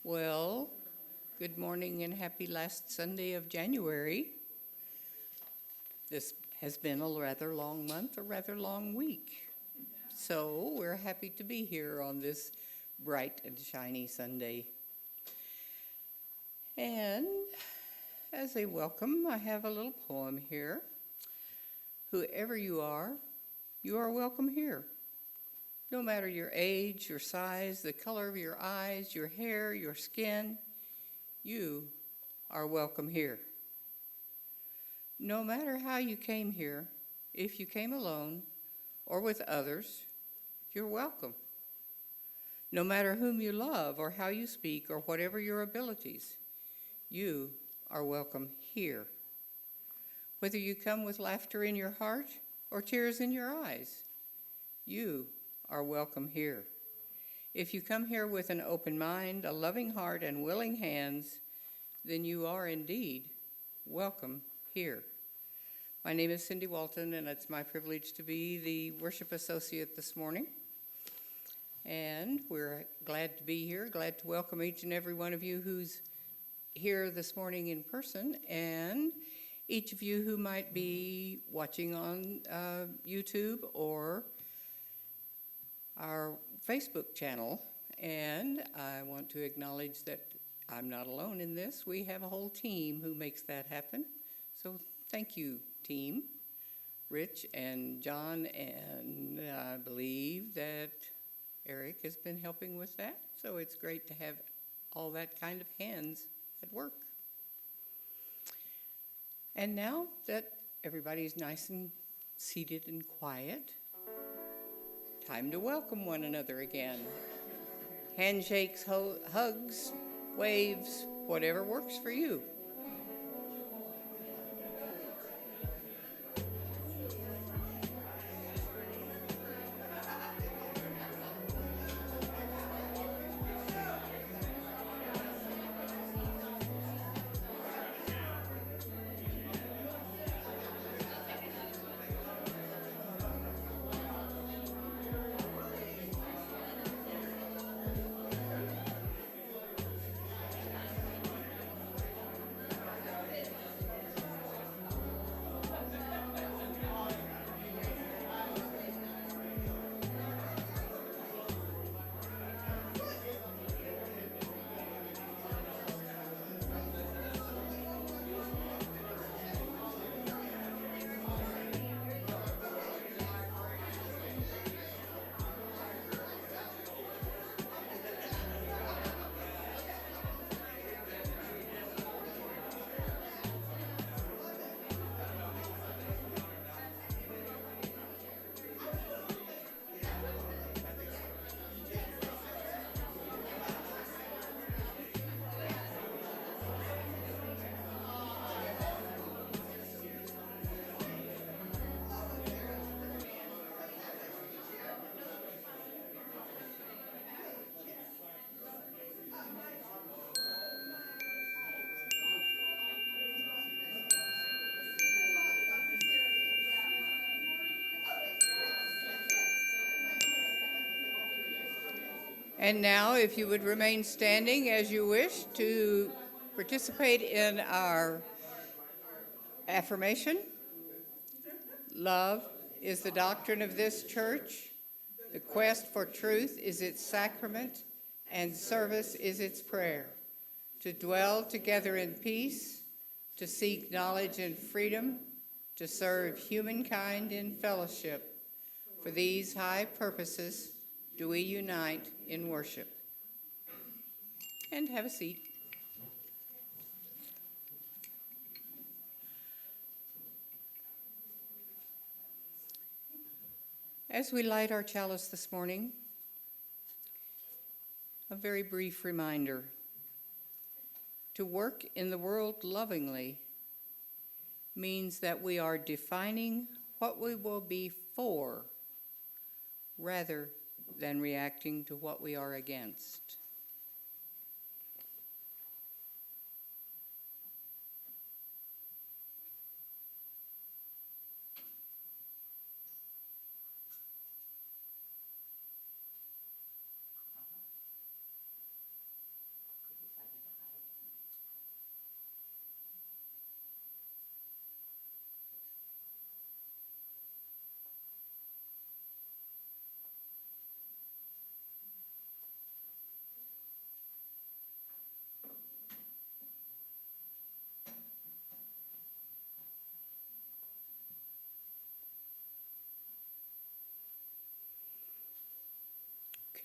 Well, good morning and happy last Sunday of January. This has been a rather long month, a rather long week. So we're happy to be here on this bright and shiny Sunday. And as a welcome, I have a little poem here. Whoever you are welcome here. No matter your age, your size, the color of your eyes, your hair, your skin, you are welcome here. No matter how you came here, if you came alone or with others, you're welcome. No matter whom you love or how you speak or whatever your abilities, you are welcome here. Whether you come with laughter in your heart or tears in your eyes, you are welcome here. If you come here with an open mind, a loving heart, and willing hands, then you are indeed welcome here. My name is Cyndy Walton, and it's my privilege to be the worship associate this morning. And we're glad to be here, glad to welcome each and every one of you who's here this morning in person, and each of you who might be watching on YouTube or our Facebook channel. And I want to acknowledge that I'm not alone in this. We have a whole team who makes that happen. So thank you, team. Rich and John, and I believe that Eric has been helping with that. So it's great to have all that kind of hands at work. And now that everybody's nice and seated and quiet, time to welcome one another again. Handshakes, hugs, waves, whatever works for you. And now, if you would remain standing as you wish to participate in our affirmation. Love is the doctrine of this church. The quest for truth is its sacrament, and service is its prayer. To dwell together in peace, to seek knowledge and freedom, to serve humankind in fellowship. For these high purposes do we unite in worship. And have a seat. As we light our chalice this morning, a very brief reminder. To work in the world lovingly means that we are defining what we will be for rather than reacting to what we are against.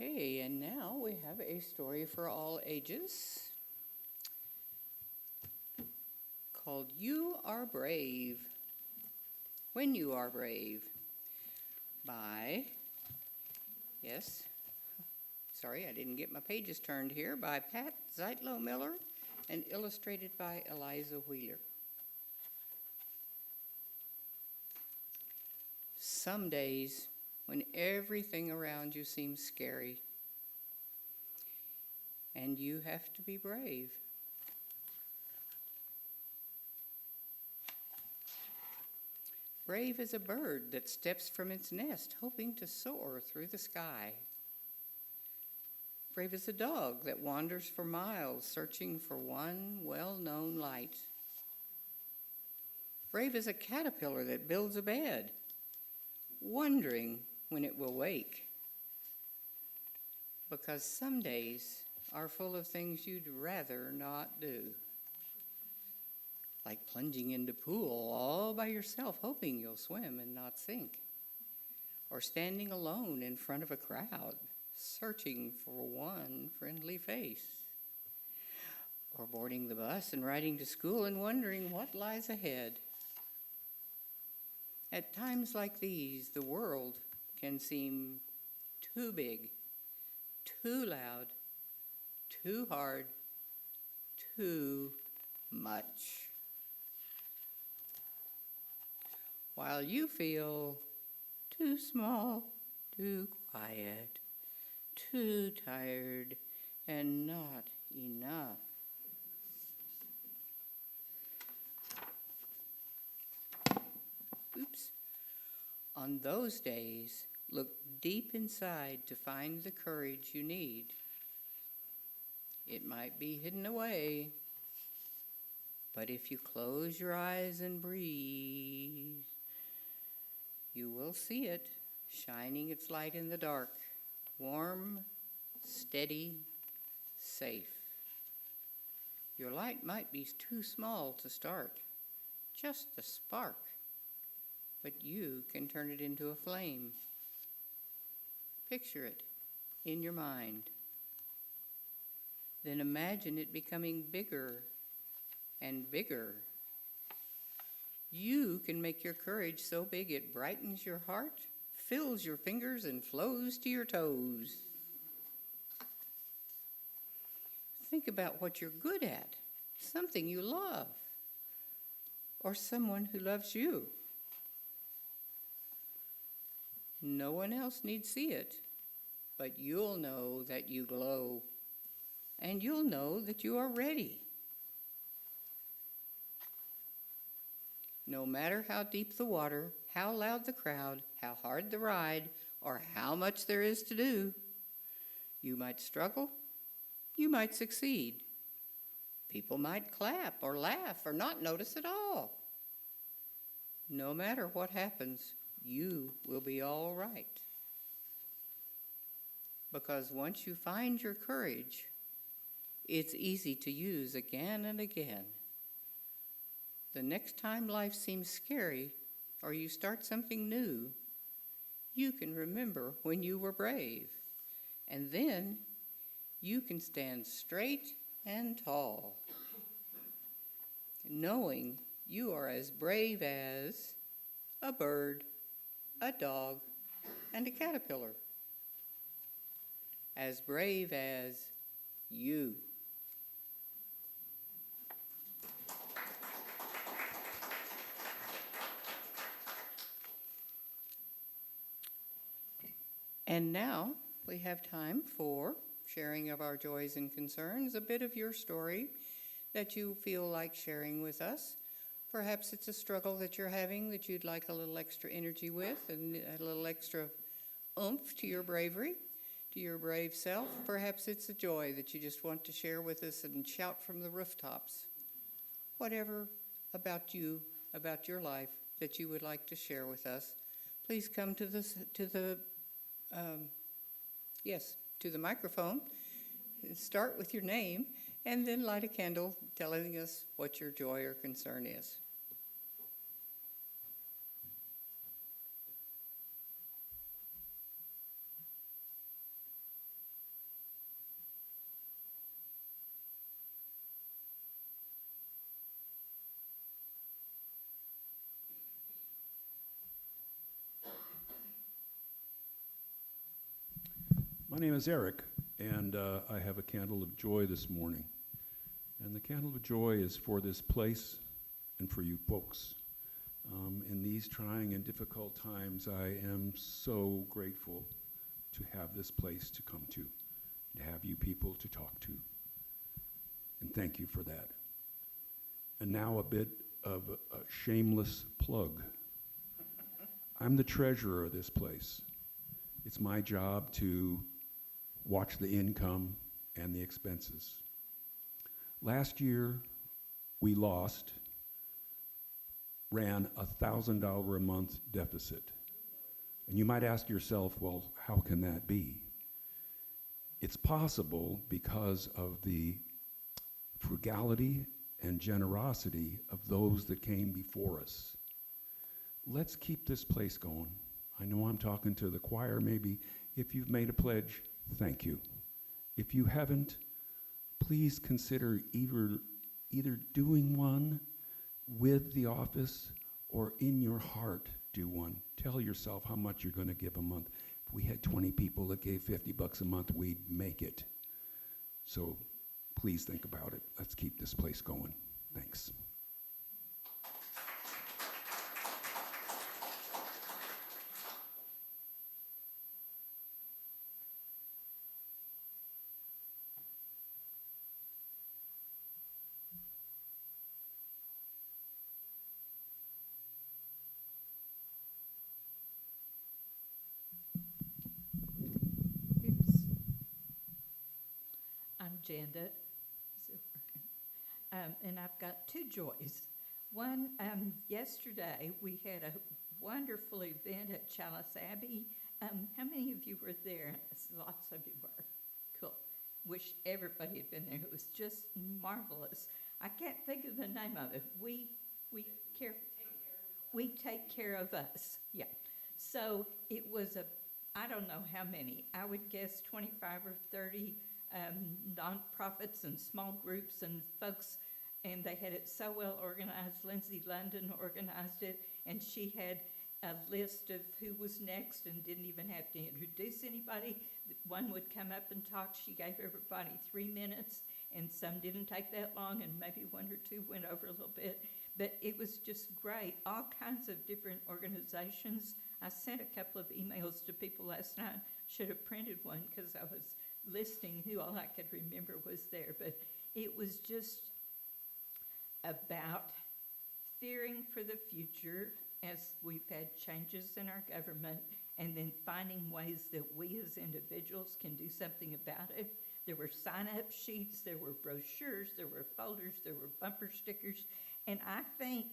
Okay, and now we have a story for all ages called You Are Brave, When You Are Brave, by, yes, sorry, I didn't get my pages turned here, by Pat Zeitlow Miller and illustrated by Eliza Wheeler. Some days, when everything around you seems scary, and you have to be brave. Brave as a bird that steps from its nest, hoping to soar through the sky. Brave as a dog that wanders for miles, searching for one well-known light. Brave as a caterpillar that builds a bed, wondering when it will wake. Because some days are full of things you'd rather not do. Like plunging into pool all by yourself, hoping you'll swim and not sink. Or standing alone in front of a crowd, searching for one friendly face. Or boarding the bus and riding to school and wondering what lies ahead. At times like these, the world can seem too big, too loud, too hard, too much. While you feel too small, too quiet, too tired, and not enough. Oops. On those days, look deep inside to find the courage you need. It might be hidden away, but if you close your eyes and breathe, you will see it shining its light in the dark, warm, steady, safe. Your light might be too small to start, just a spark, but you can turn it into a flame. Picture it in your mind. Then imagine it becoming bigger and bigger. You can make your courage so big it brightens your heart, fills your fingers, and flows to your toes. Think about what you're good at, something you love, or someone who loves you. No one else needs see it, but you'll know that you glow, and you'll know that you are ready. No matter how deep the water, how loud the crowd, how hard the ride, or how much there is to do, you might struggle, you might succeed. People might clap or laugh or not notice at all. No matter what happens, you will be all right. Because once you find your courage, it's easy to use again and again. The next time life seems scary or you start something new, you can remember when you were brave, and then you can stand straight and tall, knowing you are as brave as a bird, a dog, and a caterpillar. As brave as you. And now we have time for sharing of our joys and concerns, a bit of your story that you feel like sharing with us. Perhaps it's a struggle that you're having that you'd like a little extra energy with and a little extra oomph to your bravery, to your brave self. Perhaps it's a joy that you just want to share with us and shout from the rooftops. Whatever about you, about your life that you would like to share with us, please come to the microphone. Start with your name and then light a candle telling us what your joy or concern is. name is Eric, and I have a candle of joy this morning. And the candle of joy is for this place and for you folks. In these trying and difficult times, I am so grateful to have this place to come to have you people to talk to. And thank you for that. And now a bit of a shameless plug. I'm the treasurer of this place. It's my job to watch the income and the expenses. Last year, we ran $1,000 a month deficit. And you might ask yourself, well, how can that be? It's possible because of the frugality and generosity of those that came before us. Let's keep this place going. I know I'm talking to the choir, maybe. If you've made a pledge, thank you. If you haven't, please consider either doing one with the office or in your heart do one. Tell yourself how much you're going to give a month. If we had 20 people that gave $50 a month, we'd make it. So please think about it. Let's keep this place going. Thanks. Oops. I'm Janet. Is it working? And I've got two joys. One, yesterday we had a wonderful event at Chalice Abbey. How many of you were there? Lots of you were. Cool. Wish everybody had been there. It was just marvelous. I can't think of the name of it. We take care of us. Yeah. So it was I don't know how many. I would guess 25 or 30 nonprofits and small groups and folks, and they had it so well organized. Lindsay London organized it, and she had a list of who was next and didn't even have to introduce anybody. One would come up and talk. She gave everybody 3 minutes, and some didn't take that long, and maybe one or two went over a little bit. But it was just great. All kinds of different organizations. I sent a couple of emails to people last night. Should have printed one because I was listing who all I could remember was there. But it was just about fearing for the future as we've had changes in our government, and then finding ways that we as individuals can do something about it. There were sign-up sheets, there were brochures, there were folders, there were bumper stickers. And I think,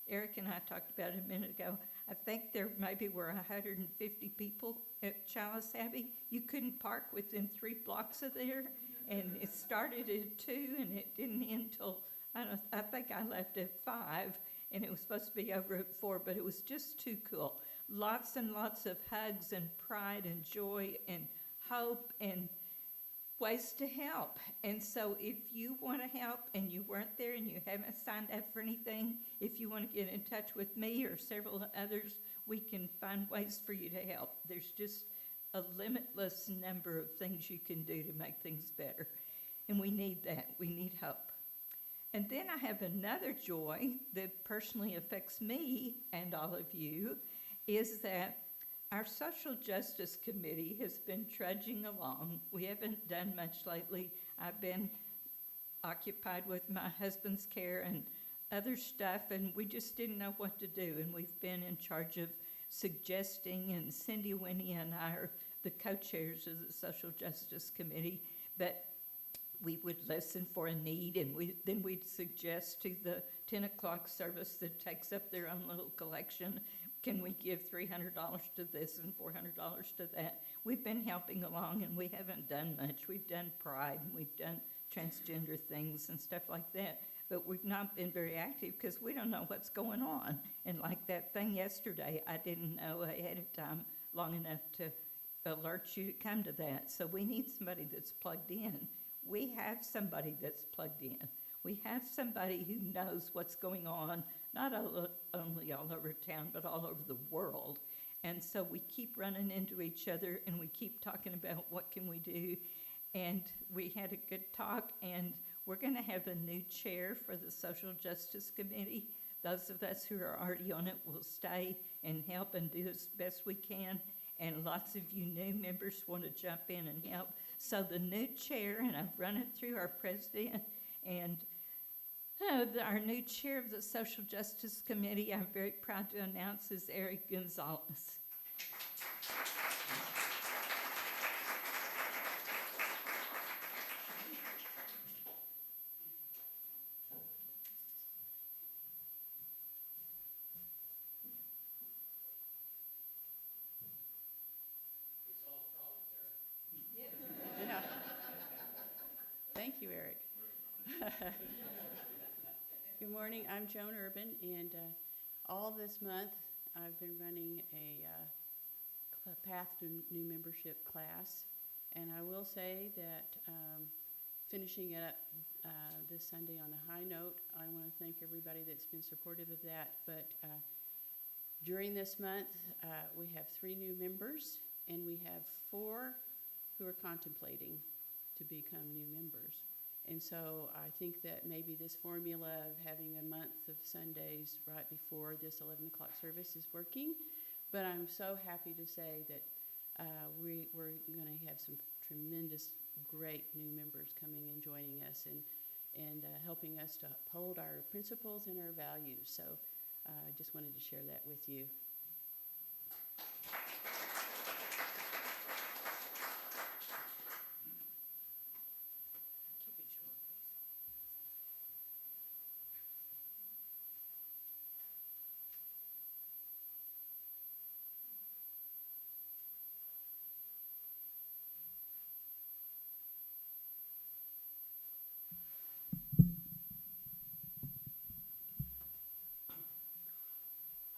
Eric and I talked about it a minute ago, I think there maybe were 150 people at Chalice Abbey. You couldn't park within 3 blocks of there. And it started at 2 and it didn't end till, I think I left at 5. And it was supposed to be over at 4, but it was just too cool. Lots and lots of hugs and pride and joy and hope and ways to help. And so if you want to help and you weren't there and you haven't signed up for anything, if you want to get in touch with me or several others, we can find ways for you to help. There's just a limitless number of things you can do to make things better. And we need that. We need hope. And then I have another joy that personally affects me and all of you, is that our Social Justice Committee has been trudging along. We haven't done much lately. I've been occupied with my husband's care and other stuff, and we just didn't know what to do. And we've been in charge of suggesting, and Cyndy, Winnie, and I are the co-chairs of the Social Justice Committee. But we would listen for a need, and then we'd suggest to the 10 o'clock service that takes up their own little collection, can we give $300 to this and $400 to that? We've been helping along, and we haven't done much. We've done Pride, and we've done transgender things and stuff like that, but we've not been very active because we don't know what's going on. And like that thing yesterday, I didn't know ahead of time long enough to alert you to come to that. So we need somebody that's plugged in. We have somebody that's plugged in. We have somebody who knows what's going on, not only all over town, but all over the world. And so we keep running into each other, and we keep talking about what can we do. And we had a good talk, and we're going to have a new chair for the Social Justice Committee. Those of us who are already on it will stay and help and do as best we can. And lots of you new members want to jump in and help. So the new chair, and I've run it through our president, and our new chair of the Social Justice Committee, I'm very proud to announce, is Eric Gonzalez. Yeah. Thank you, Eric. Good morning, I'm Joan Urban, and all this month I've been running a Path to New Membership class, and I will say that finishing it up this Sunday on a high note, I want to thank everybody that's been supportive of that, but during this month we have 3 new members, and we have 4 who are contemplating to become new members. And so I think that maybe this formula of having a month of Sundays right before this 11 o'clock service is working. But I'm so happy to say that we're going to have some tremendous, great new members coming and joining us and helping us to uphold our principles and our values. So I just wanted to share that with you.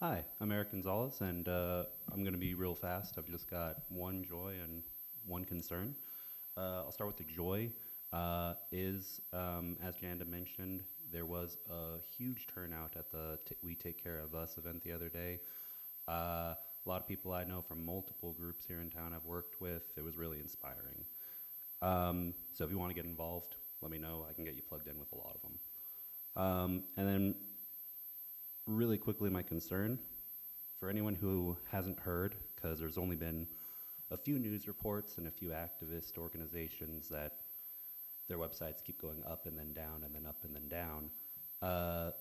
Hi, I'm Eric Gonzalez, and I'm going to be real fast. I've just got one joy and one concern. I'll start with the joy. As Janda mentioned, there was a huge turnout at the We Take Care of Us event the other day. A lot of people I know from multiple groups here in town I've worked with. It was really inspiring. So if you want to get involved, let me know. I can get you plugged in with a lot of them. And then really quickly, my concern, for anyone who hasn't heard, because there's only been a few news reports and a few activist organizations that their websites keep going up and then down and then up and then down.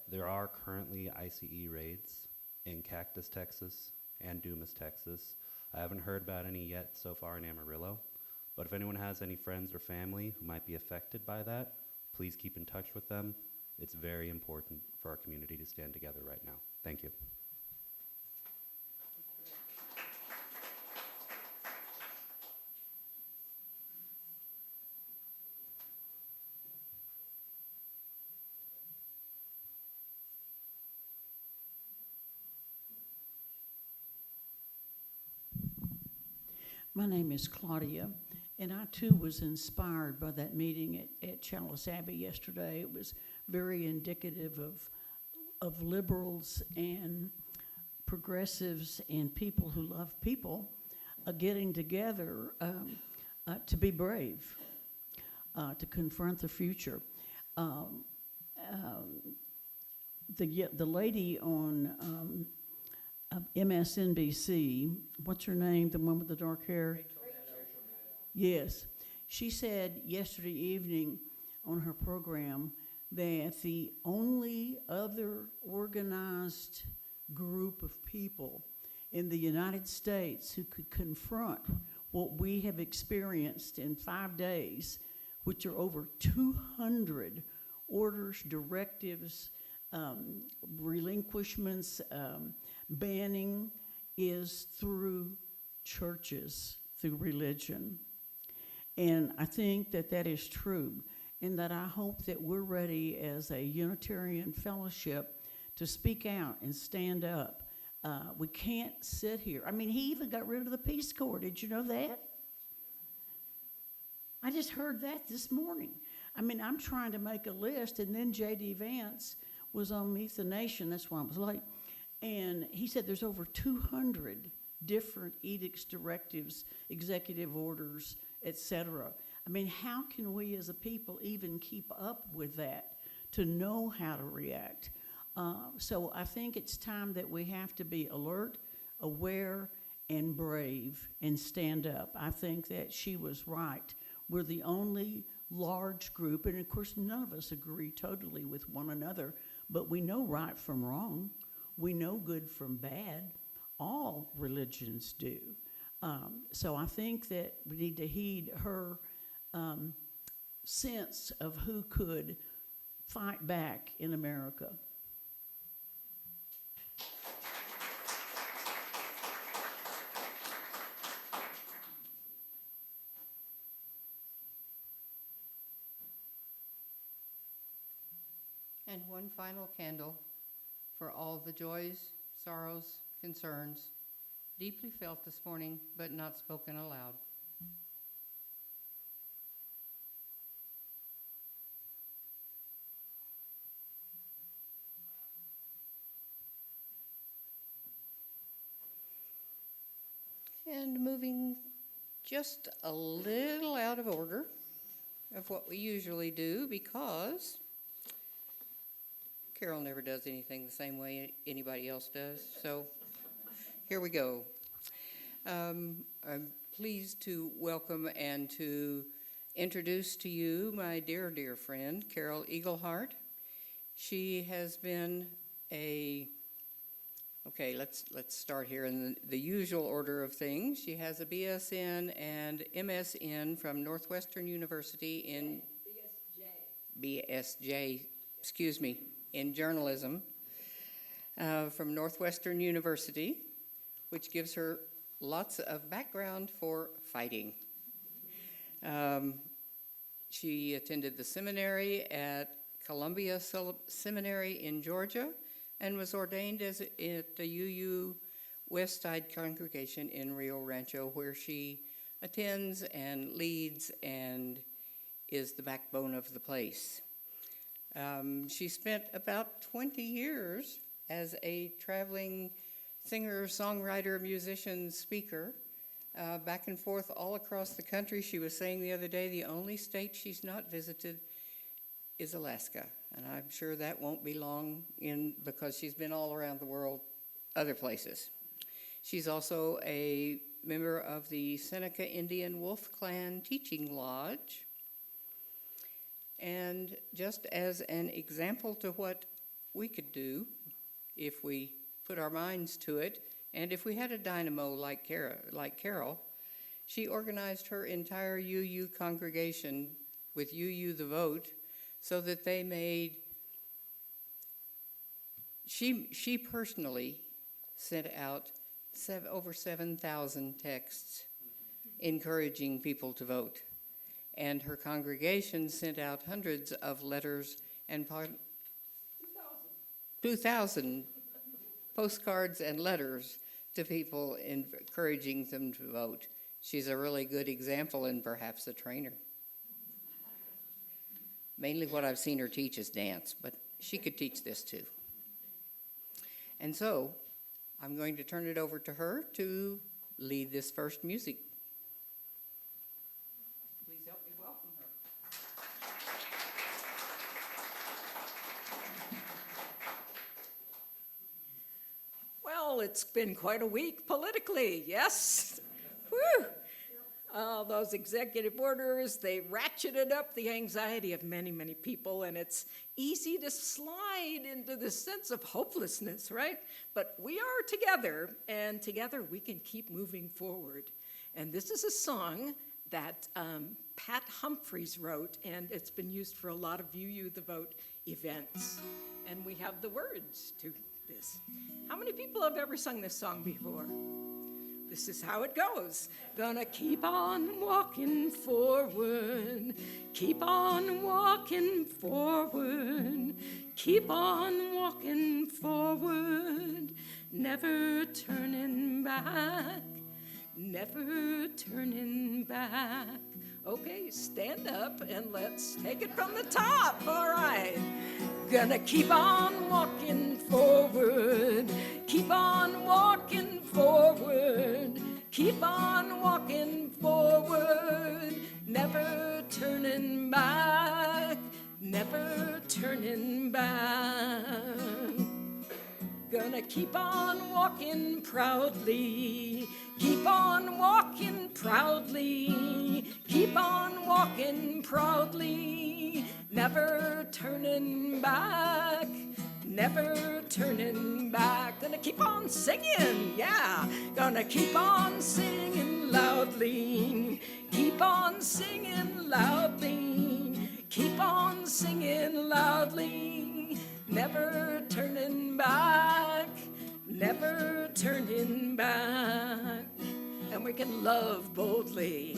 There are currently ICE raids in Cactus, Texas and Dumas, Texas. I haven't heard about any yet so far in Amarillo, but if anyone has any friends or family who might be affected by that, please keep in touch with them. It's very important for our community to stand together right now. Thank you. My name is Claudia, and I too was inspired by that meeting at Chalice Abbey yesterday. It was very indicative of liberals and progressives and people who love people getting together to be brave, to confront the future. The lady on MSNBC, what's her name, the one with the dark hair? Yes. She said yesterday evening on her program that the only other organized group of people in the United States who could confront what we have experienced in 5 days, which are over 200 orders, directives, relinquishments, banning, is through churches, through religion. And I think that that is true, and that I hope that we're ready as a Unitarian fellowship to speak out and stand up. We can't sit here. I mean, he even got rid of the Peace Corps. Did you know that? I just heard that this morning. I mean, I'm trying to make a list, and then J.D. Vance was on Meet the Nation. That's why I was late. And he said there's over 200 different edicts, directives, executive orders, etc. I mean, how can we as a people even keep up with that to know how to react? So I think it's time that we have to be alert, aware, and brave and stand up. I think that she was right. We're the only large group, and of course none of us agree totally with one another, but we know right from wrong. We know good from bad. All religions do. So I think that we need to heed her sense of who could fight back in America. And one final candle for all the joys, sorrows, concerns, deeply felt this morning, but not spoken aloud. And moving just a little out of order of what we usually do, because Carole never does anything the same way anybody else does. So here we go. I'm pleased to welcome and to introduce to you my dear, dear friend, Carole Eagleheart. She has been okay, let's start here in the usual order of things. She has a BSN and MSN from Northwestern University in BSJ, excuse me, in journalism from Northwestern University, which gives her lots of background for fighting. She attended the seminary at Columbia Seminary in Georgia and was ordained at the UU West Side Congregation in Rio Rancho, where she attends and leads and is the backbone of the place. She spent about 20 years as a traveling singer, songwriter, musician, speaker, back and forth all across the country. She was saying the other day the only state she's not visited is Alaska, and I'm sure that won't be long because she's been all around the world, other places. She's also a member of the Seneca Indian Wolf Clan Teaching Lodge. And just as an example to what we could do if we put our minds to it, and if we had a dynamo like Carole, she organized her entire UU congregation with UU the Vote so that they made, she personally sent out over 7,000 texts encouraging people to vote. And her congregation sent out hundreds of letters and 2,000 postcards and letters to people encouraging them to vote. She's a really good example and perhaps a trainer. Mainly what I've seen her teach is dance, but she could teach this too. And so I'm going to turn it over to her to lead this first music. Please help me welcome her. Well, it's been quite a week politically, yes? Whew. Oh, those executive orders, they ratcheted up the anxiety of many, many people, and it's easy to slide into this sense of hopelessness, right? But we are together, and together we can keep moving forward. And this is a song that Pat Humphreys wrote, and it's been used for a lot of UU the Vote events. And we have the words to this. How many people have ever sung this song before? This is how it goes. Gonna keep on walking forward, keep on walking forward, keep on walking forward, never turning back, never turning back. Okay, stand up and let's take it from the top. All right. Gonna keep on walking forward, keep on walking forward, keep on walking forward, never turning back, never turning back. Gonna keep on walking proudly, keep on walking proudly, keep on walking proudly, never turning back, never turning back. Gonna keep on singing, yeah, gonna keep on singing loudly, keep on singing loudly, keep on singing loudly, never turning back, never turning back. And we can love boldly,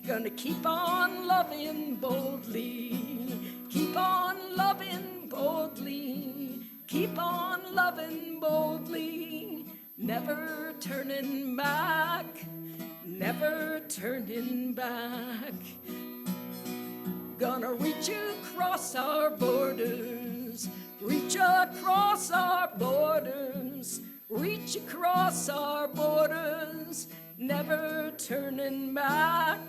gonna keep on loving boldly, keep on loving boldly, keep on loving boldly, never turning back, never turning back. Gonna reach across our borders, reach across our borders, reach across our borders, never turning back,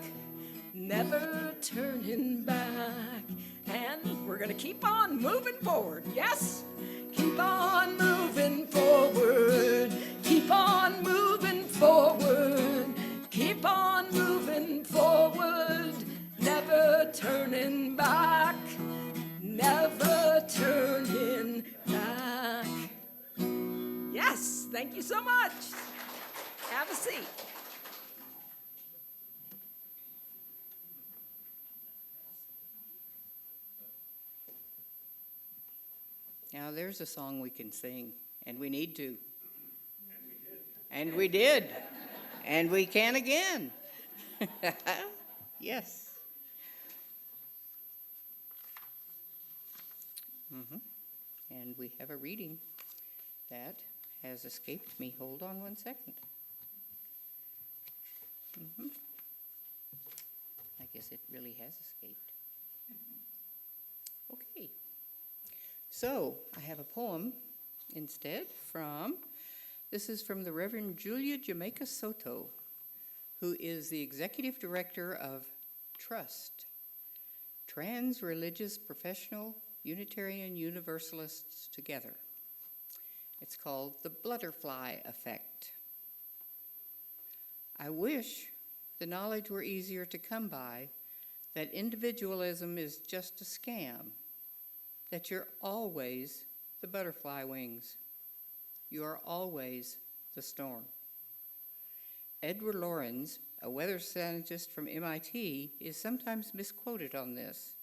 never turning back. And we're gonna keep on moving forward, yes? Keep on moving forward, keep on moving forward, keep on moving forward, never turning back, never turning back. Yes, thank you so much. Have a seat. Now, there's a song we can sing, and we need to. And we did. And we can again. Yes. And we have a reading that has escaped me. Hold on one second. I guess it really has escaped. Okay. So I have a poem instead this is from the Reverend Julia Jamaica Soto, who is the Executive Director of TRUST, Trans-Religious Professional Unitarian Universalists Together. It's called The Butterfly Effect. I wish the knowledge were easier to come by that individualism is just a scam, that you're always the butterfly wings. You are always the storm. Edward Lorenz, a weather scientist from MIT, is sometimes misquoted on this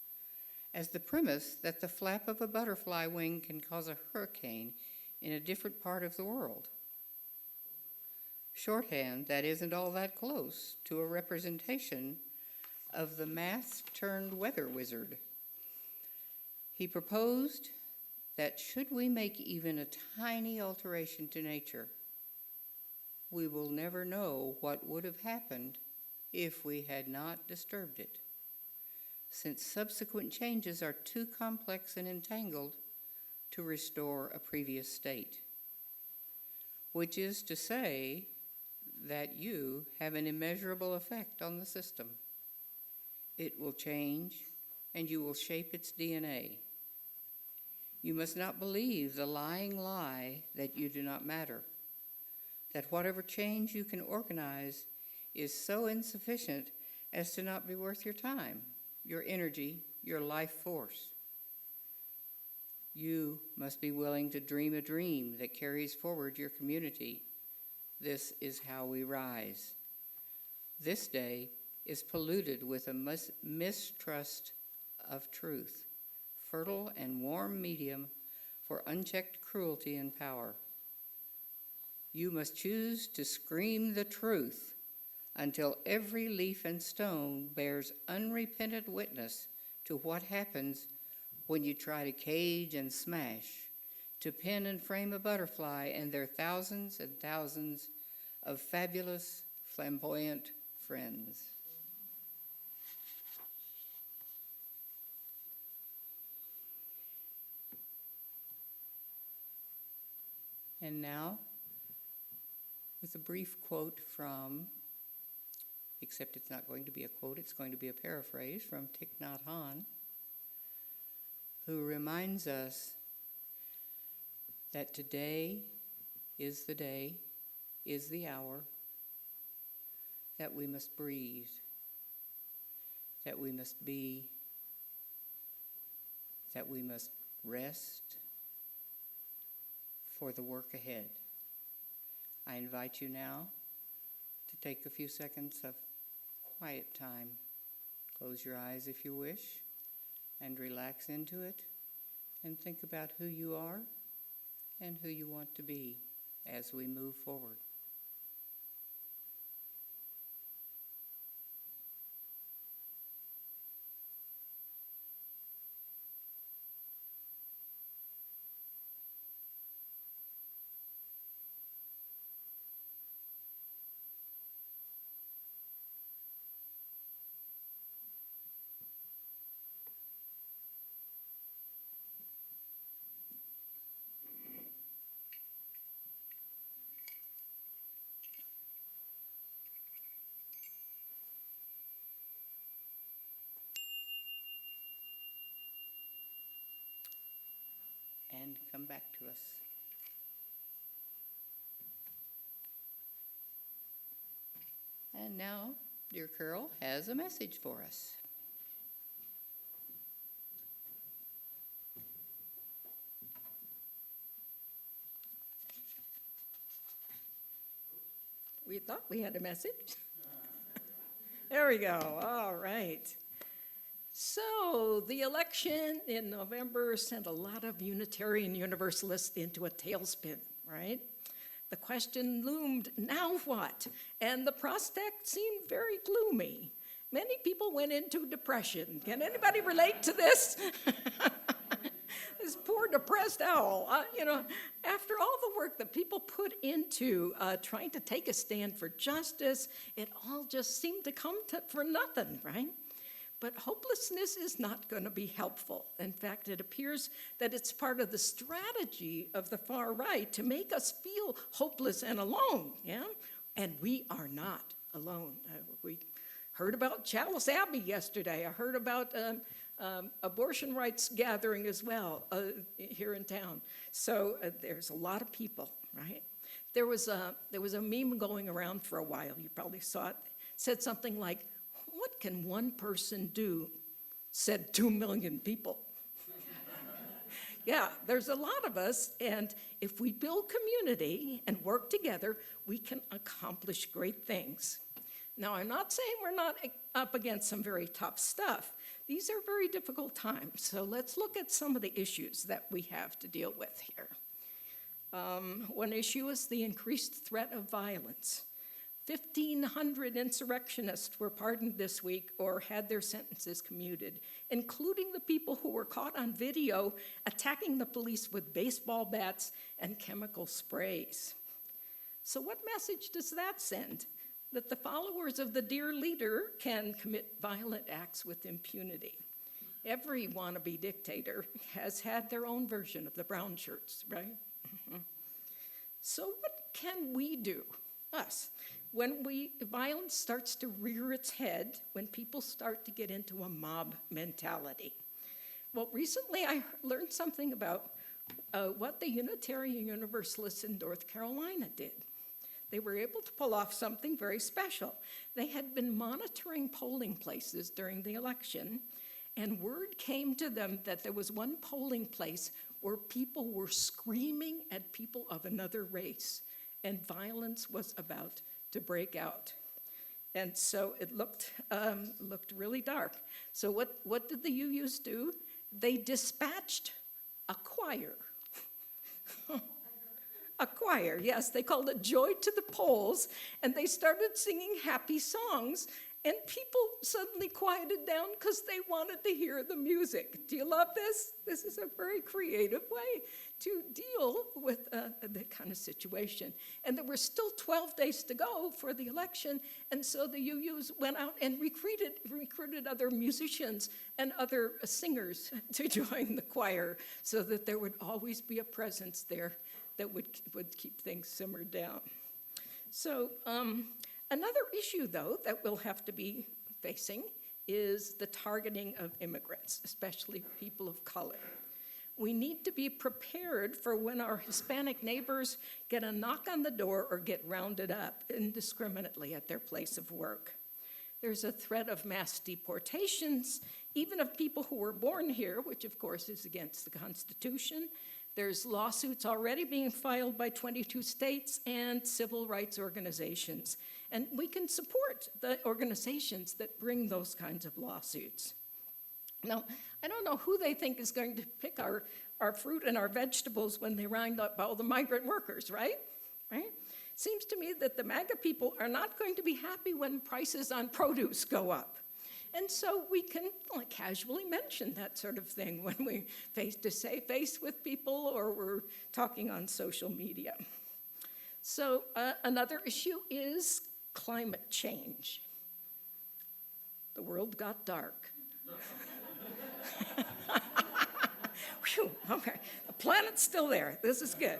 as the premise that the flap of a butterfly wing can cause a hurricane in a different part of the world. Shorthand that isn't all that close to a representation of the math-turned-weather wizard. He proposed that should we make even a tiny alteration to nature, we will never know what would have happened if we had not disturbed it, since subsequent changes are too complex and entangled to restore a previous state, which is to say that you have an immeasurable effect on the system. It will change, and you will shape its DNA. You must not believe the lying lie that you do not matter, that whatever change you can organize is so insufficient as to not be worth your time, your energy, your life force. You must be willing to dream a dream that carries forward your community. This is how we rise. This day is polluted with a mistrust of truth, fertile and warm medium for unchecked cruelty and power. You must choose to scream the truth until every leaf and stone bears unrepentant witness to what happens when you try to cage and smash, to pin and frame a butterfly and their thousands and thousands of fabulous, flamboyant friends. And now, with a brief quote from, except it's not going to be a quote, it's going to be a paraphrase from Thich Nhat Hanh, who reminds us that today is the day, is the hour, that we must breathe, that we must be, that we must rest for the work ahead. I invite you now to take a few seconds of quiet time. Close your eyes if you wish, and relax into it, and think about who you are and who you want to be as we move forward. And come back to us. And now, dear Carole has a message for us. We thought we had a message. There we go. All right. So the election in November sent a lot of Unitarian Universalists into a tailspin, right? The question loomed, now what? And the prospect seemed very gloomy. Many people went into depression. Can anybody relate to this? This poor depressed owl. After all the work that people put into trying to take a stand for justice, it all just seemed to come for nothing, right? But hopelessness is not going to be helpful. In fact, it appears that it's part of the strategy of the far right to make us feel hopeless and alone, yeah? And we are not alone. We heard about Chalice Abbey yesterday. I heard about abortion rights gathering as well here in town. So there's a lot of people, right? There was a meme going around for a while. You probably saw it. It said something like, "What can one person do?" said 2 million people. Yeah, there's a lot of us, and if we build community and work together, we can accomplish great things. Now, I'm not saying we're not up against some very tough stuff. These are very difficult times, so let's look at some of the issues that we have to deal with here. One issue is the increased threat of violence. 1,500 insurrectionists were pardoned this week or had their sentences commuted, including the people who were caught on video attacking the police with baseball bats and chemical sprays. So what message does that send? That the followers of the dear leader can commit violent acts with impunity. Every wannabe dictator has had their own version of the brown shirts, right? So what can we do, us, when violence starts to rear its head, when people start to get into a mob mentality? Well, recently I learned something about what the Unitarian Universalists in North Carolina did. They were able to pull off something very special. They had been monitoring polling places during the election, and word came to them that there was one polling place where people were screaming at people of another race, and violence was about to break out. And so it looked really dark. So what did the UUs do? They dispatched a choir. A choir, yes, they called it Joy to the Polls, and they started singing happy songs, and people suddenly quieted down because they wanted to hear the music. Do you love this? This is a very creative way to deal with that kind of situation. And there were still 12 days to go for the election, and so the UUs went out and recruited other musicians and other singers to join the choir so that there would always be a presence there that would keep things simmered down. So another issue, though, that we'll have to be facing is the targeting of immigrants, especially people of color. We need to be prepared for when our Hispanic neighbors get a knock on the door or get rounded up indiscriminately at their place of work. There's a threat of mass deportations, even of people who were born here, which of course is against the Constitution. There's lawsuits already being filed by 22 states and civil rights organizations. And we can support the organizations that bring those kinds of lawsuits. Now, I don't know who they think is going to pick our fruit and our vegetables when they round up all the migrant workers, right? Seems to me that the MAGA people are not going to be happy when prices on produce go up. And so we can casually mention that sort of thing when we face-to-face with people or we're talking on social media. So another issue is climate change. The world got dark. Whew, okay, the planet's still there. This is good.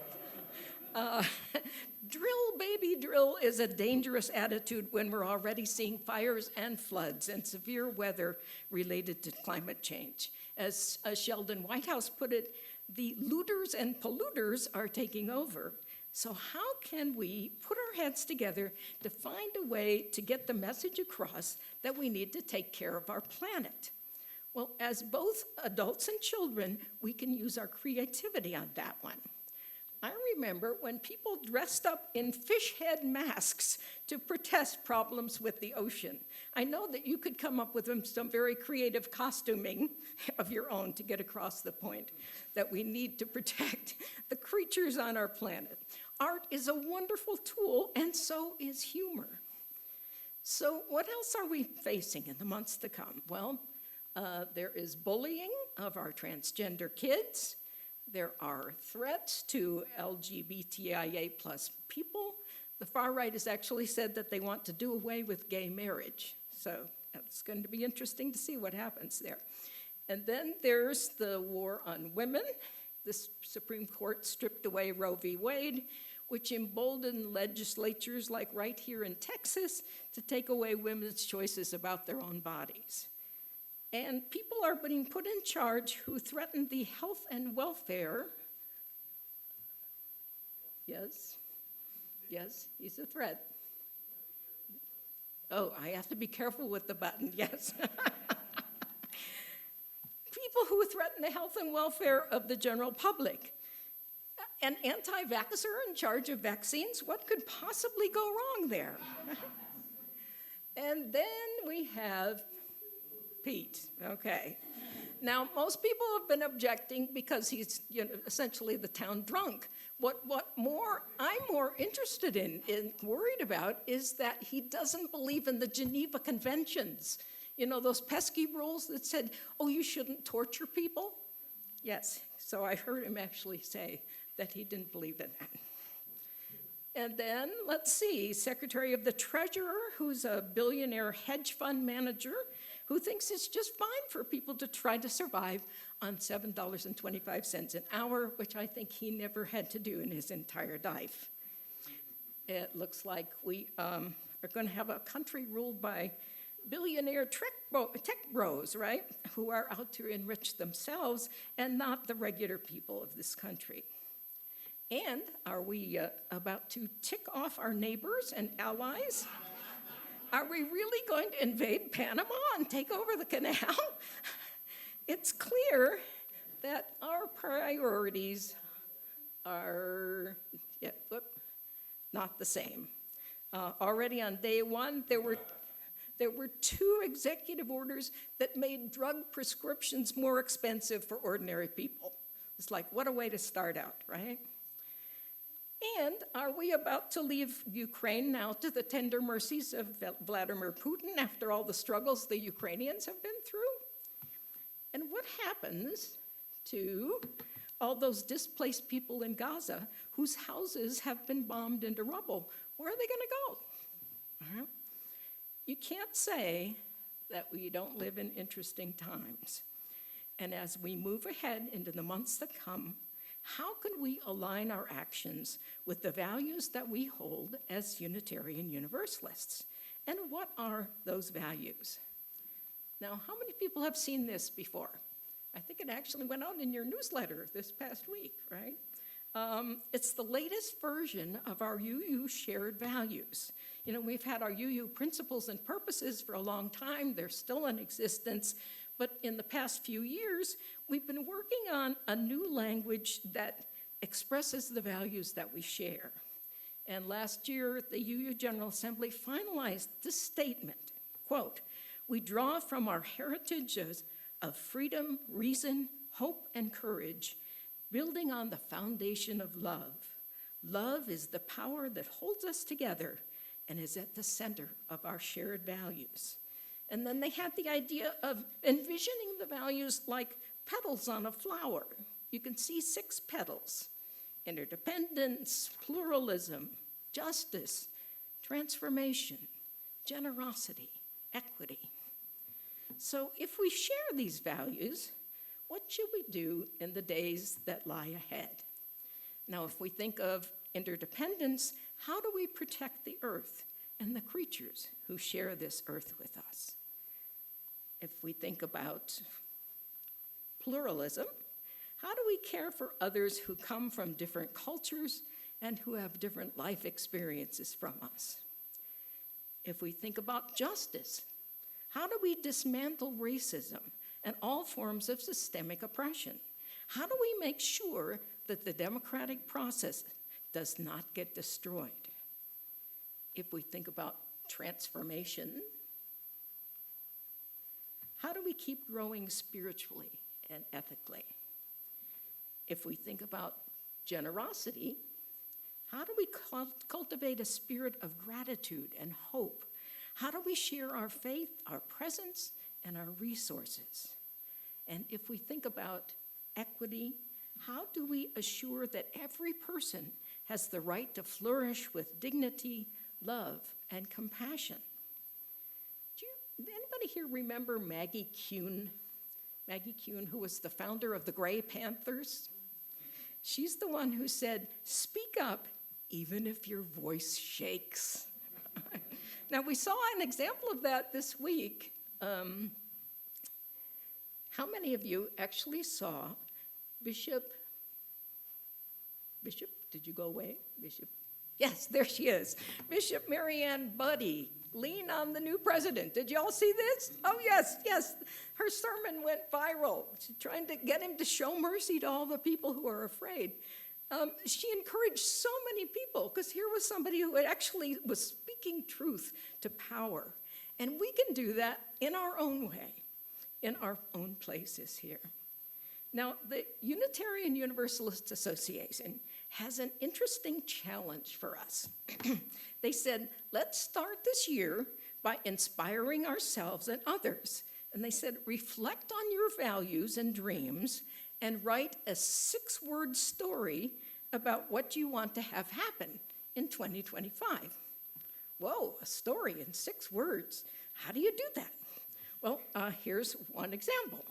Drill, baby, drill is a dangerous attitude when we're already seeing fires and floods and severe weather related to climate change. As Sheldon Whitehouse put it, the looters and polluters are taking over. So how can we put our heads together to find a way to get the message across that we need to take care of our planet? Well, as both adults and children, we can use our creativity on that one. I remember when people dressed up in fish head masks to protest problems with the ocean. I know that you could come up with some very creative costuming of your own to get across the point that we need to protect the creatures on our planet. Art is a wonderful tool, and so is humor. So what else are we facing in the months to come? Well, there is bullying of our transgender kids. There are threats to LGBTIA plus people. The far right has actually said that they want to do away with gay marriage. So it's going to be interesting to see what happens there. And then there's the war on women. The Supreme Court stripped away Roe v. Wade, which emboldened legislatures like right here in Texas to take away women's choices about their own bodies. And people are being put in charge who threaten the health and welfare. Yes, he's a threat. Oh, I have to be careful with the button, yes. People who threaten the health and welfare of the general public. An anti-vaxxer in charge of vaccines, what could possibly go wrong there? And then we have Pete, okay. Now, most people have been objecting because he's essentially the town drunk. What I'm more interested in worried about is that he doesn't believe in the Geneva Conventions. You know, those pesky rules that said, oh, you shouldn't torture people? Yes, so I heard him actually say that he didn't believe in that. And then, let's see, Secretary of the Treasurer, who's a billionaire hedge fund manager, who thinks it's just fine for people to try to survive on $7.25 an hour, which I think he never had to do in his entire life. It looks like we are going to have a country ruled by billionaire tech bros, right, who are out to enrich themselves and not the regular people of this country. And are we about to tick off our neighbors and allies? Are we really going to invade Panama and take over the canal? It's clear that our priorities are not the same. Already on day one, there were 2 executive orders that made drug prescriptions more expensive for ordinary people. It's like, what a way to start out, right? And are we about to leave Ukraine now to the tender mercies of Vladimir Putin after all the struggles the Ukrainians have been through? And what happens to all those displaced people in Gaza whose houses have been bombed into rubble? Where are they going to go? You can't say that we don't live in interesting times. And as we move ahead into the months that come, how can we align our actions with the values that we hold as Unitarian Universalists? And what are those values? Now, how many people have seen this before? I think it actually went out in your newsletter this past week, right? It's the latest version of our UU shared values. You know, we've had our UU principles and purposes for a long time. They're still in existence. But in the past few years, we've been working on a new language that expresses the values that we share. And last year, the UU General Assembly finalized this statement, quote, "We draw from our heritages of freedom, reason, hope, and courage, building on the foundation of love. Love is the power that holds us together and is at the center of our shared values." And then they had the idea of envisioning the values like petals on a flower. You can see 6 petals: interdependence, pluralism, justice, transformation, generosity, equity. So if we share these values, what should we do in the days that lie ahead? Now, if we think of interdependence, how do we protect the earth and the creatures who share this earth with us? If we think about pluralism, how do we care for others who come from different cultures and who have different life experiences from us? If we think about justice, how do we dismantle racism and all forms of systemic oppression? How do we make sure that the democratic process does not get destroyed? If we think about transformation, how do we keep growing spiritually and ethically? If we think about generosity, how do we cultivate a spirit of gratitude and hope? How do we share our faith, our presence, and our resources? And if we think about equity, how do we assure that every person has the right to flourish with dignity, love, and compassion? Anybody here remember Maggie Kuhn? Maggie Kuhn, who was the founder of the Gray Panthers? She's the one who said, "Speak up even if your voice shakes." Now, we saw an example of that this week. How many of you actually saw Bishop, did you go away? Bishop? Yes, there she is. Bishop Marianne Buddy, lean on the new president. Did you all see this? Oh, yes. Her sermon went viral. She's trying to get him to show mercy to all the people who are afraid. She encouraged so many people, because here was somebody who actually was speaking truth to power. And we can do that in our own way, in our own places here. Now, the Unitarian Universalist Association has an interesting challenge for us. They said, let's start this year by inspiring ourselves and others. And they said, reflect on your values and dreams and write a 6-word story about what you want to have happen in 2025. Whoa, a story in 6 words. How do you do that? Well, here's one example.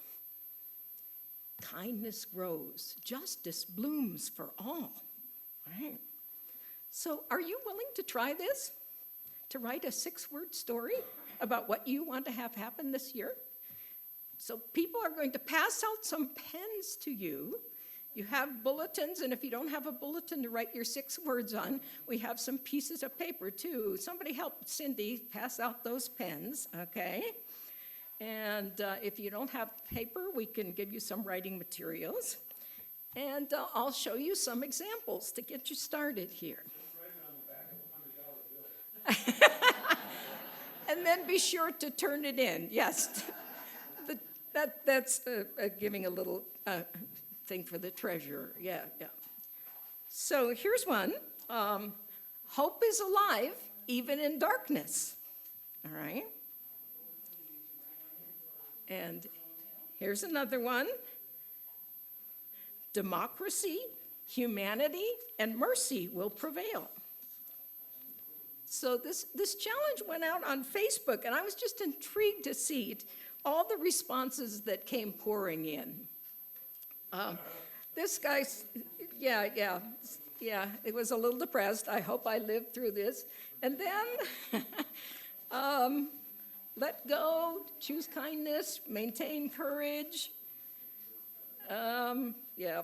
Kindness grows, justice blooms for all. Right? So are you willing to try this? To write a 6-word story about what you want to have happen this year? So people are going to pass out some pens to you. You have bulletins, and if you don't have a bulletin to write your 6 words on, we have some pieces of paper too. Somebody help Cyndy pass out those pens, okay? And if you don't have paper, we can give you some writing materials. And I'll show you some examples to get you started here. And then be sure to turn it in, yes. That's giving a little thing for the treasurer, yeah. So here's one. Hope is alive even in darkness, all right? And here's another one. Democracy, humanity, and mercy will prevail. So this challenge went out on Facebook, and I was just intrigued to see all the responses that came pouring in. this guy's, yeah, it was a little depressed. I hope I lived through this. And then, let go, choose kindness, maintain courage. Yeah.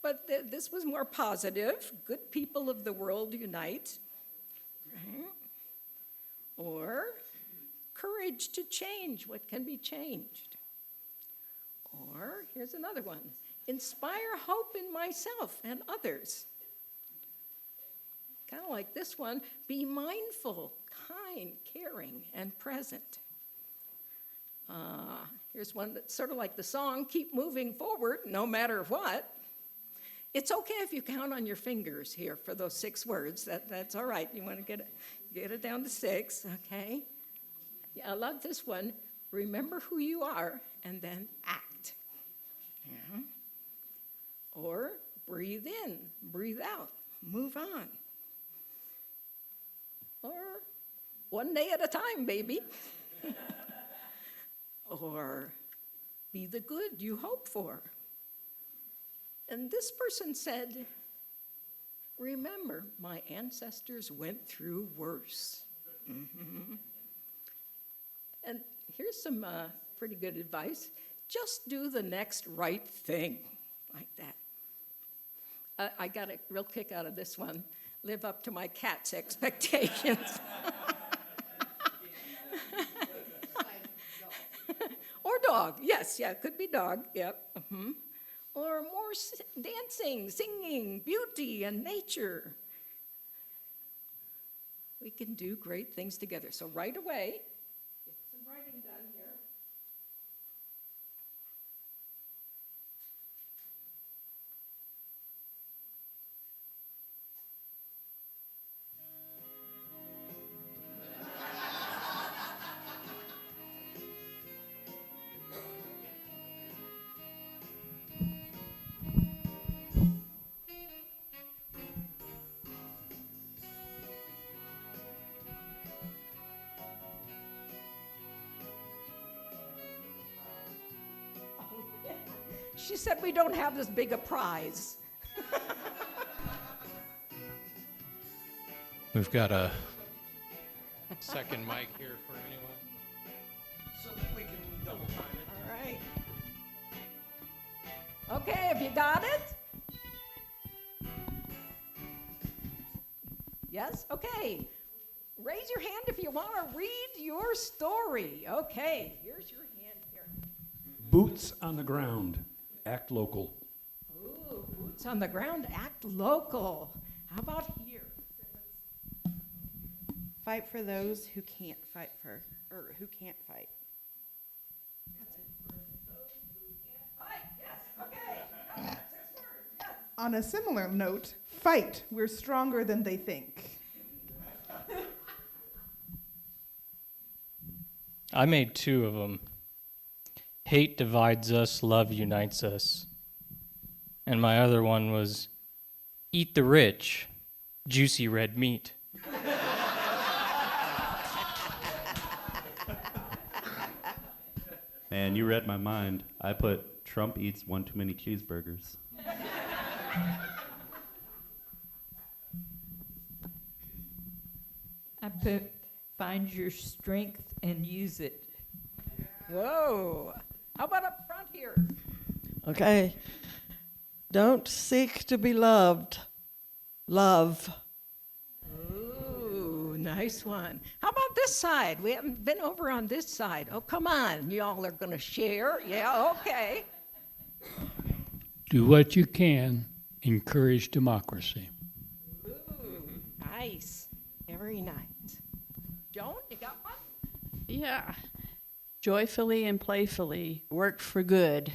But this was more positive. Good people of the world unite. Right? Or courage to change what can be changed. Or here's another one. Inspire hope in myself and others. Kind of like this one, be mindful, kind, caring, and present. Here's one that's sort of like the song, keep moving forward no matter what. It's okay if you count on your fingers here for those 6 words. That's all right. You want to get it down to 6, okay? Yeah, I love this one. Remember who you are and then act. Yeah. Or breathe in, breathe out, move on. Or one day at a time, baby. Or be the good you hope for. And this person said, remember, my ancestors went through worse. Mm-hmm. And here's some pretty good advice. Just do the next right thing, like that. I got a real kick out of this one. Live up to my cat's expectations. Or dog, yes, yeah, it could be dog, yep. Mm-hmm. Or more dancing, singing, beauty, and nature. We can do great things together. So right away, get some writing done here. She said we don't have this big a prize. We've got a second mic here for anyone. So that we can double time it. All right. Okay, have you got it? Yes? Okay. Raise your hand if you want to read your story. Okay, here's your hand here. Boots on the ground. Act local. Ooh, boots on the ground, act local. How about here? Fight for those who can't fight for, or who can't fight. That's it. Fight, yes, okay. 6 words, yes. On a similar note, fight. We're stronger than they think. I made 2 of them. Hate divides us, love unites us. And my other one was, eat the rich, juicy red meat. Man, you read my mind. I put Trump eats 1 too many cheeseburgers. I put find your strength and use it. Whoa. How about up front here? Okay. Don't seek to be loved. Love. Ooh, nice one. How about this side? We haven't been over on this side. Oh, come on. Y'all are going to share. Yeah, okay. Do what you can. Encourage democracy. Ooh, nice. Very nice. Joan, you got one? Yeah. Joyfully and playfully work for good.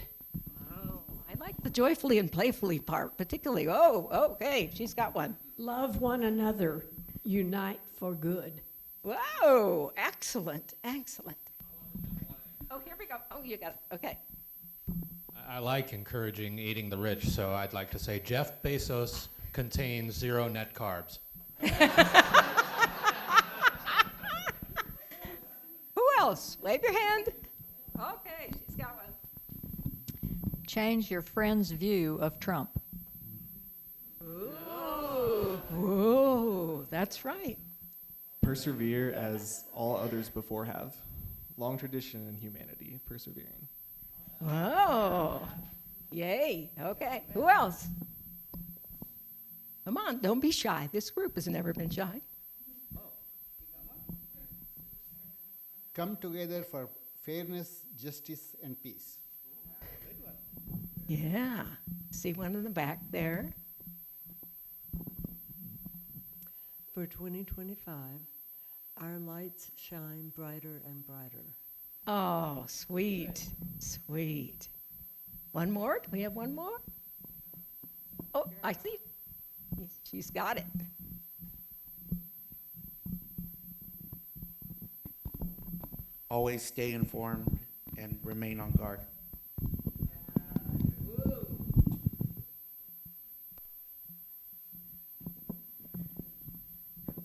Oh, I like the joyfully and playfully part, particularly. Oh, okay. She's got one. Love one another. Unite for good. Whoa, excellent, excellent. Oh, here we go. Oh, you got it. Okay. I like encouraging eating the rich, so I'd like to say Jeff Bezos contains 0 net carbs. Who else? Wave your hand. Okay, she's got one. change your friend's view of Trump? Whoa, that's right. Persevere as all others before have. Long tradition in humanity, persevering. Oh, yay. Okay. Who else? Come on, don't be shy. This group has never been shy. Come together for fairness, justice, and peace. Yeah. See one in the back there. For 2025, our lights shine brighter and brighter. Oh, sweet, sweet. One more? Do we have one more? Oh, I see. She's got it. Always stay informed and remain on guard.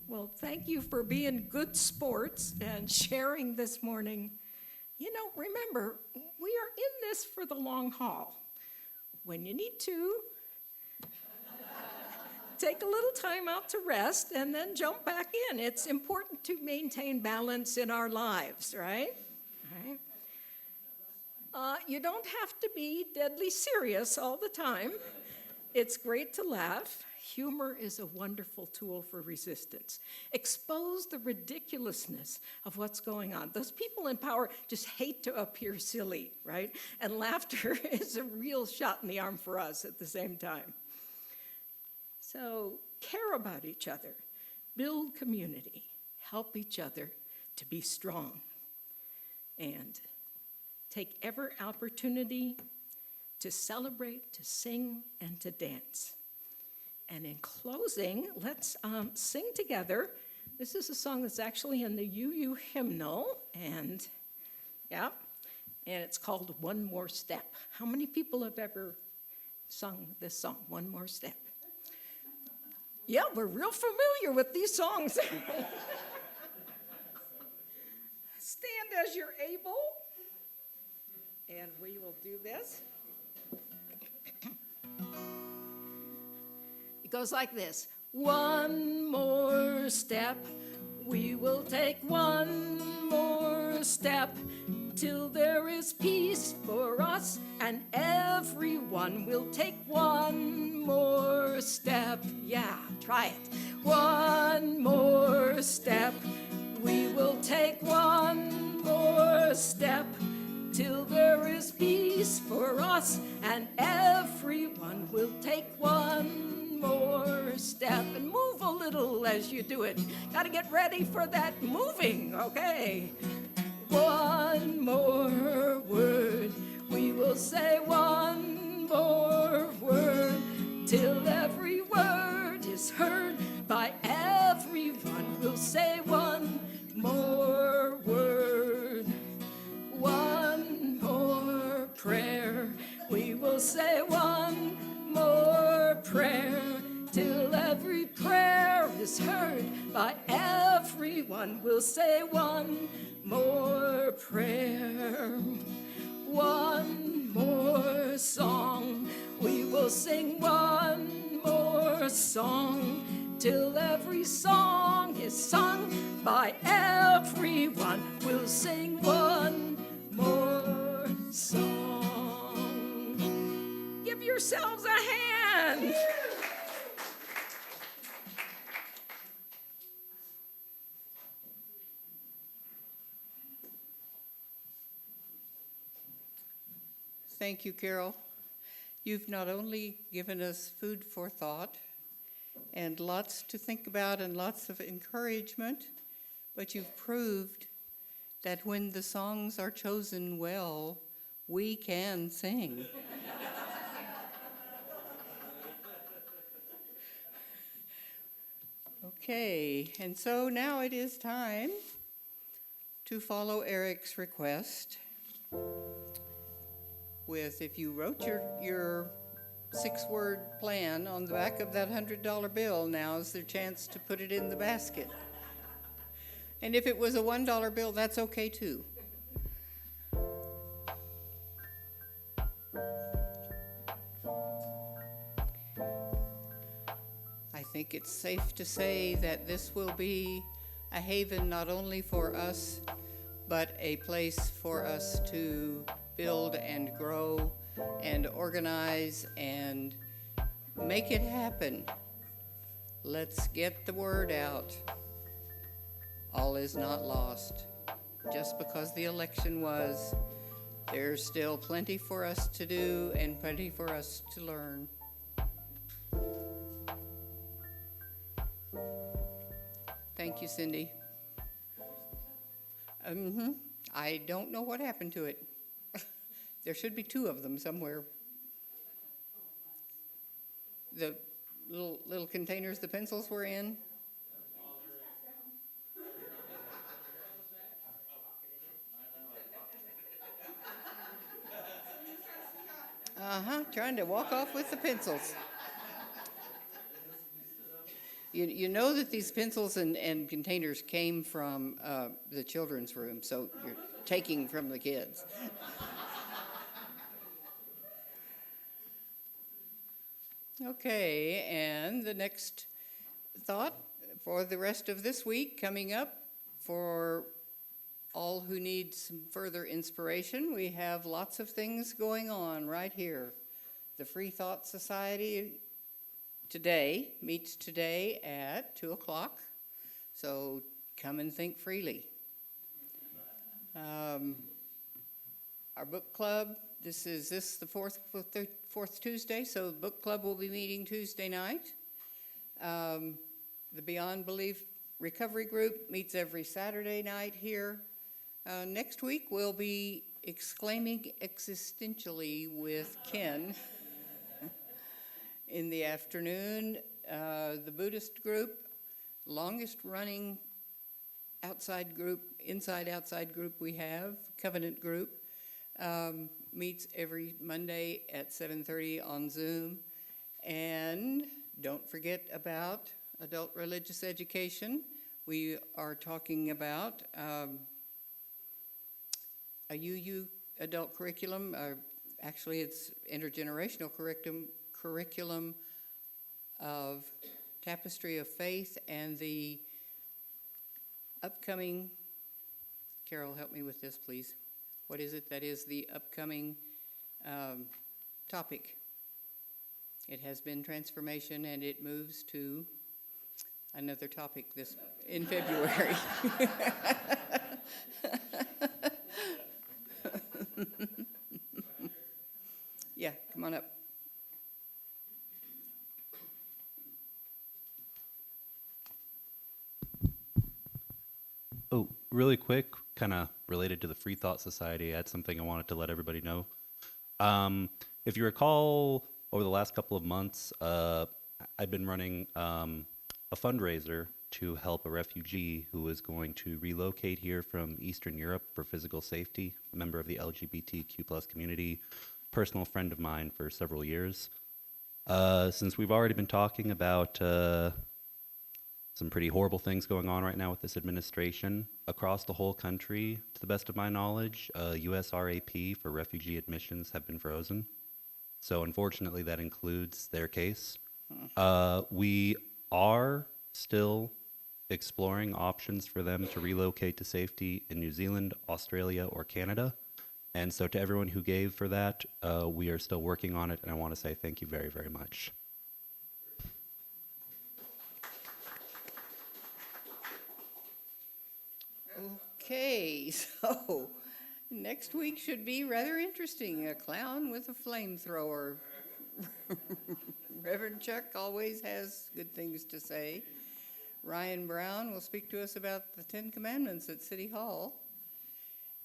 Well, thank you for being good sports and sharing this morning. You know, remember, we are in this for the long haul. When you need to, take a little time out to rest and then jump back in. It's important to maintain balance in our lives, right? You don't have to be deadly serious all the time. It's great to laugh. Humor is a wonderful tool for resistance. Expose the ridiculousness of what's going on. Those people in power just hate to appear silly, right? And laughter is a real shot in the arm for us at the same time. So care about each other, build community, help each other to be strong, and take every opportunity to celebrate, to sing, and to dance. And in closing, let's sing together. This is a song that's actually in the UU hymnal, and it's called One More Step. How many people have ever sung this song, One More Step? Yeah, we're real familiar with these songs. Stand as you're able, and we will do this. It goes like this. One more step, we will take one more step, till there is peace for us and everyone. Will take one more step. Yeah, try it. One more step, we will take one more step, till there is peace for us and everyone. Will take one more step, and move a little as you do it. Got to get ready for that moving, okay? One more word, we will say one more word, till every word is heard by everyone. We'll say one more word. One more prayer, we will say one more prayer, till every prayer is heard by everyone. We'll say one more prayer. One more song, we will sing one more song, till every song is sung by everyone. We'll sing one more song. Give yourselves a hand. Thank you, Carole. You've not only given us food for thought and lots to think about and lots of encouragement, but you've proved that when the songs are chosen well, we can sing. Okay, and so now it is time to follow Eric's request with, if you wrote your 6-word plan on the back of that $100 bill, now's the chance to put it in the basket. And if it was a $1 bill, that's okay too. think it's safe to say that this will be a haven not only for us, but a place for us to build and grow and organize and make it happen. Let's get the word out. All is not lost. Just because the election was, there's still plenty for us to do and plenty for us to learn. Thank you, Cyndy. I don't know what happened to it. There should be 2 of them somewhere. The little containers the pencils were in. Trying to walk off with the pencils. You know that these pencils and containers came from the children's room, so you're taking from the kids. Okay, and the next thought for the rest of this week coming up for all who need some further inspiration, we have lots of things going on right here. The Free Thought Society today meets today at 2 o'clock, so come and think freely. Our book club, this is the fourth Tuesday, so the book club will be meeting Tuesday night. The Beyond Belief Recovery Group meets every Saturday night here. Next week we'll be exclaiming existentially with Ken in the afternoon. The Buddhist group, longest running inside-outside group we have, Covenant group, meets every Monday at 7:30 on Zoom. And don't forget about adult religious education. We are talking about a UU adult curriculum. Actually, it's intergenerational curriculum of Tapestry of Faith, and the upcoming, Carole, help me with this, please. What is it that is the upcoming topic? It has been transformation, and it moves to another topic in February. Yeah, come on up. Oh, really quick, kind of related to the Free Thought Society, I had something I wanted to let everybody know. If you recall, over the last couple of months, I've been running a fundraiser to help a refugee who is going to relocate here from Eastern Europe for physical safety, a member of the LGBTQ+ community, personal friend of mine for several years. Since we've already been talking about some pretty horrible things going on right now with this administration across the whole country, to the best of my knowledge, US RAP for refugee admissions have been frozen. So unfortunately, that includes their case. We are still exploring options for them to relocate to safety in New Zealand, Australia, or Canada. And so to everyone who gave for that, we are still working on it, and I want to say thank you very, very much. Okay, so next week should be rather interesting. A clown with a flamethrower. Reverend Chuck always has good things to say. Ryan Brown will speak to us about the 10 Commandments at City Hall.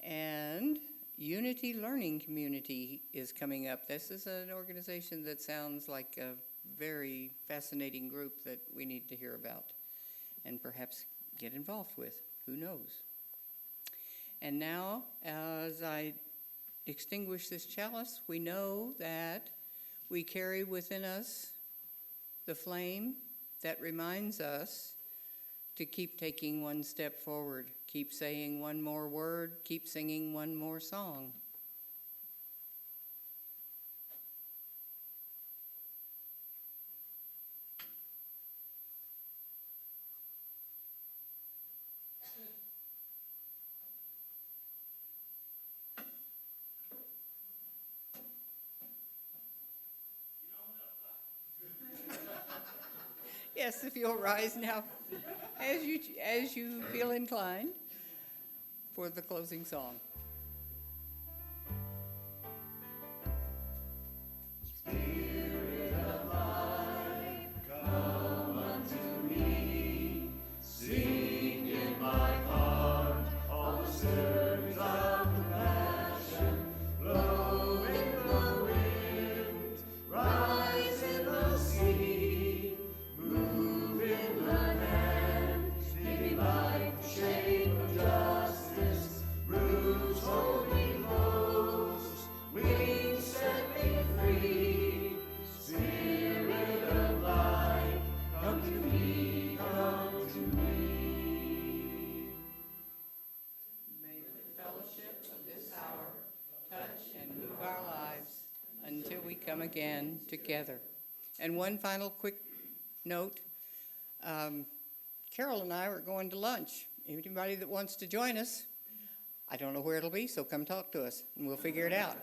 And Unity Learning Community is coming up. This is an organization that sounds like a very fascinating group that we need to hear about and perhaps get involved with. Who knows? And now, as I extinguish this chalice, we know that we carry within us the flame that reminds us to keep taking one step forward, keep saying one more word, keep singing one more song. Yes, if you'll rise now, as you feel inclined, for the closing song. Come again together. And one final quick note, Carole and I are going to lunch. Anybody that wants to join us, I don't know where it'll be, so come talk to us and we'll figure it out.